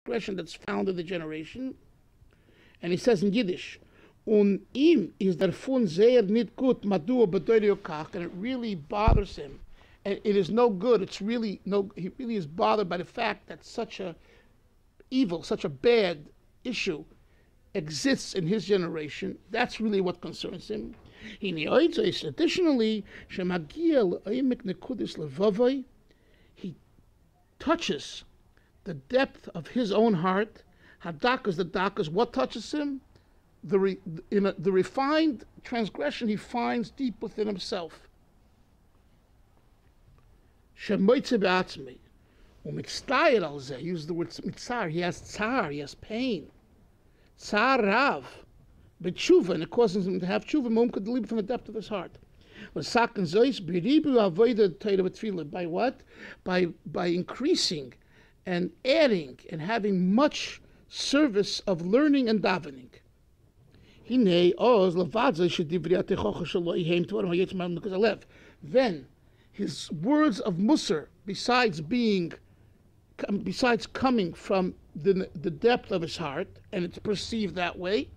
expression that's found in the generation. And he says in Yiddish, Und ihm is davon sehr nicht gut, madua bedeutet kach, and it really bothers him. And it is no good. It's really no. He really is bothered by the fact that such a evil, such a bad issue exists in his generation. That's really what concerns him. Additionally, he touches the depth of his own heart. Hadakas, the dakas, what touches him? The refined transgression he finds deep within himself. Shemoitze be'atzmi. U'mitztayir al zeh, use the word mitzar, he has tsar, he has pain. Tsar rav. B'tshuva, and it causes him to have tshuva, mumka delivered from the depth of his heart. By what? By increasing and adding and having much service of learning and davening. Then his words of musar, besides coming from the depth of his heart, and it's perceived that way,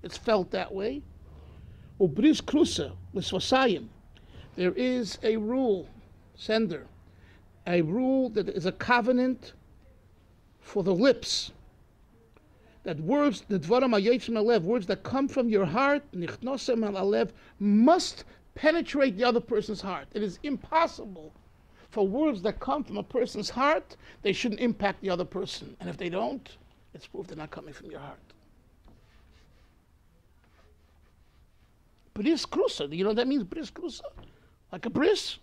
it's felt that way. Ubris krusa l'svasayim. There is a rule, sender, a rule that is a covenant for the lips. That words, the dvaram hayotzim alev, words that come from your heart, nichnosem al alev, must penetrate the other person's heart. It is impossible for words that come from a person's heart, they shouldn't impact the other person. And if they don't, it's proof they're not coming from your heart. Bris krusa, you know what that means, bris krusa? Like a bris?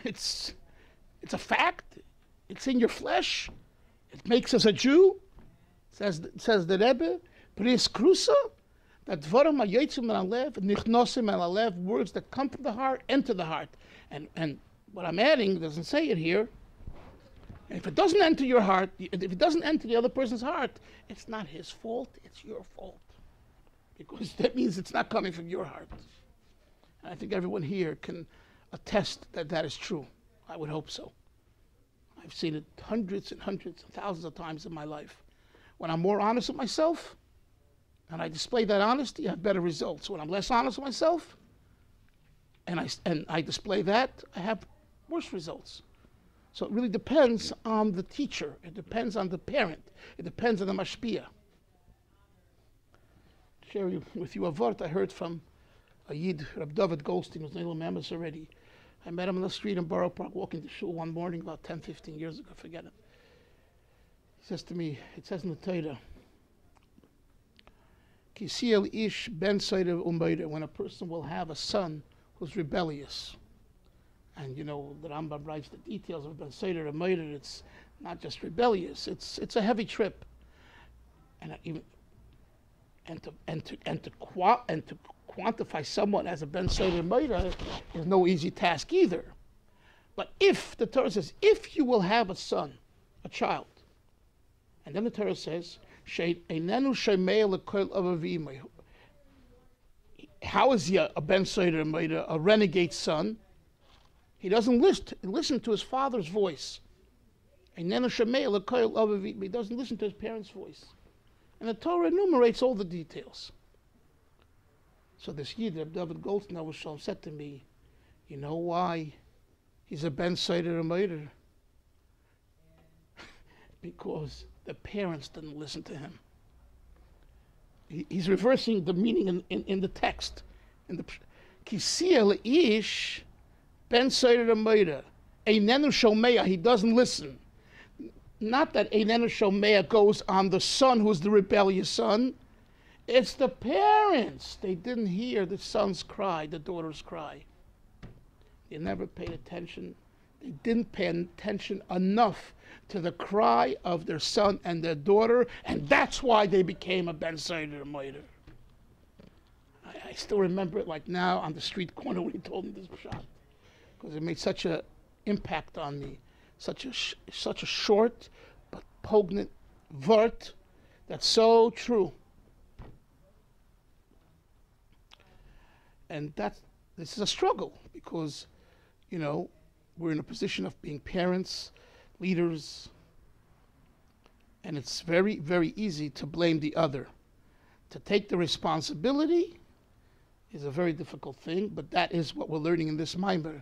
It's a fact. It's in your flesh. It makes us a Jew. Says the Rebbe, bris krusa, that dvarim hayotzim al alev, nichnosim al alev, words that come from the heart, enter the heart. And what I'm adding doesn't say it here. And if it doesn't enter your heart, if it doesn't enter the other person's heart, it's not his fault, it's your fault. Because that means it's not coming from your heart. And I think everyone here can attest that that is true. I would hope so. I've seen it hundreds and hundreds and thousands of times in my life. When I'm more honest with myself, and I display that honesty, I have better results. When I'm less honest with myself, and I display that, I have worse results. So it really depends on the teacher. It depends on the parent. It depends on the mashpia. Share with you a word I heard from a Yid, Reb David Goldstein, who's Neilam Emes already. I met him on the street in Borough Park, walking to shul one morning about 10, 15 years ago, forget it. He says to me, it says in the Torah, Kisiel ish ben seider umayder, when a person will have a son who's rebellious. And you know, the Rambam writes the details of ben seider umayder. It's not just rebellious, it's a heavy trip. And to quantify someone as a ben seider umayder is no easy task either. But if the Torah says, if you will have a son, a child, and then the Torah says, how is he a ben seider umayder, a renegade son? He doesn't listen to his father's voice. He doesn't listen to his parents' voice. And the Torah enumerates all the details. So this Yid, David Goldstein, said to me, you know why he's a ben seider umayder? Because the parents didn't listen to him. He's reversing the meaning in the text. In the Kisiel ish ben seider umayder, einenu shomeya, he doesn't listen. Not that einenu shomeya goes on the son who's the rebellious son. It's the parents. They didn't hear the son's cry, the daughter's cry. They never paid attention. They didn't pay attention enough to the cry of their son and their daughter, and that's why they became a ben seider umayder. I still remember it like now on the street corner when he told me this shot, because it made such an impact on me, such a short but poignant word that's so true. And this is a struggle because, you know, we're in a position of being parents, leaders, And it's very, very easy to blame the other. To take the responsibility is a very difficult thing, but that is what we're learning in this Maimer.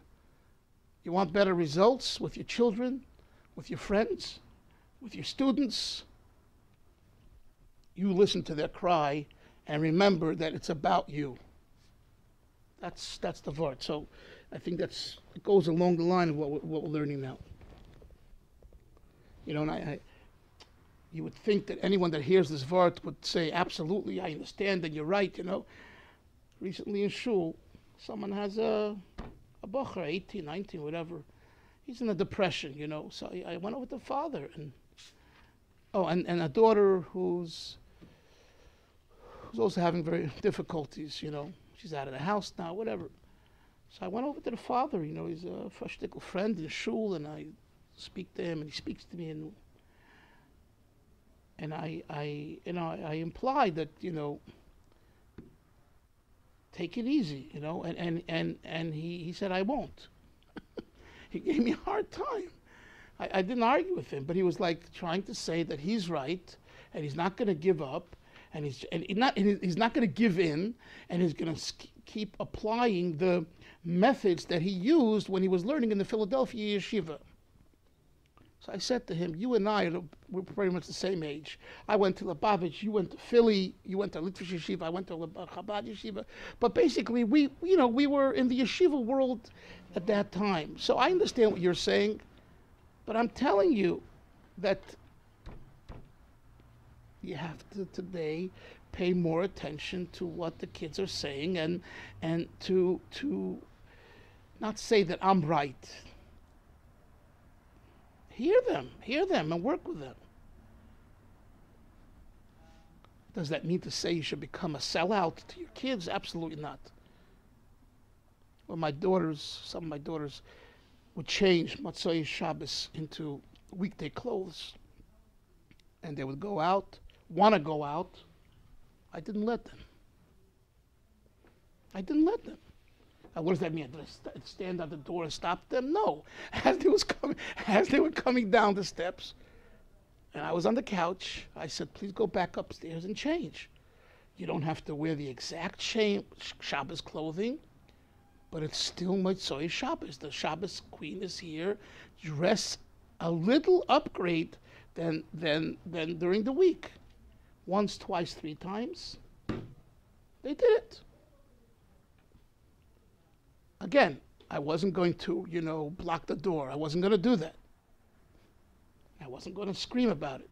You want better results with your children, with your friends, with your students? You listen to their cry and remember that it's about you. That's the word. So I think it goes along the line of what we're learning now. You know, and you would think that anyone that hears this word would say, absolutely, I understand, and you're right, you know. Recently in shul, someone has a bocher, 18, 19, whatever. He's in a depression, you know. So I went over to the father, and a daughter who's also having very difficulties, you know. She's out of the house now, whatever. So I went over to the father, you know. He's a freshtickle friend in shul, and I speak to him, and he speaks to me, and I implied that, you know, take it easy, you know, and he said, I won't. He gave me a hard time. I didn't argue with him, but he was like trying to say that he's right, and he's not going to give up, and he's not going to give in, and he's going to keep applying the methods that he used when he was learning in the Philadelphia yeshiva. So I said to him, you and I, we're pretty much the same age. I went to Lubavitch, you went to Philly, you went to Litvish Yeshiva, I went to Chabad Yeshiva. But basically, we were in the yeshiva world at that time. So I understand what you're saying, but I'm telling you that you have to today pay more attention to what the kids are saying and to not say that I'm right. Hear them and work with them. Does that mean to say you should become a sellout to your kids? Absolutely not. Well, some of my daughters would change Motzei Shabbos into weekday clothes. And they would go out, want to go out. I didn't let them. What does that mean? Did I stand at the door and stop them? No. As they were coming down the steps, and I was on the couch, I said, please go back upstairs and change. You don't have to wear the exact Shabbos clothing, but it's still Motzei Shabbos. The Shabbos queen is here. Dress a little upgrade than during the week. Once, twice, 3 times. They did it. Again, I wasn't going to, block the door. I wasn't going to do that. I wasn't going to scream about it.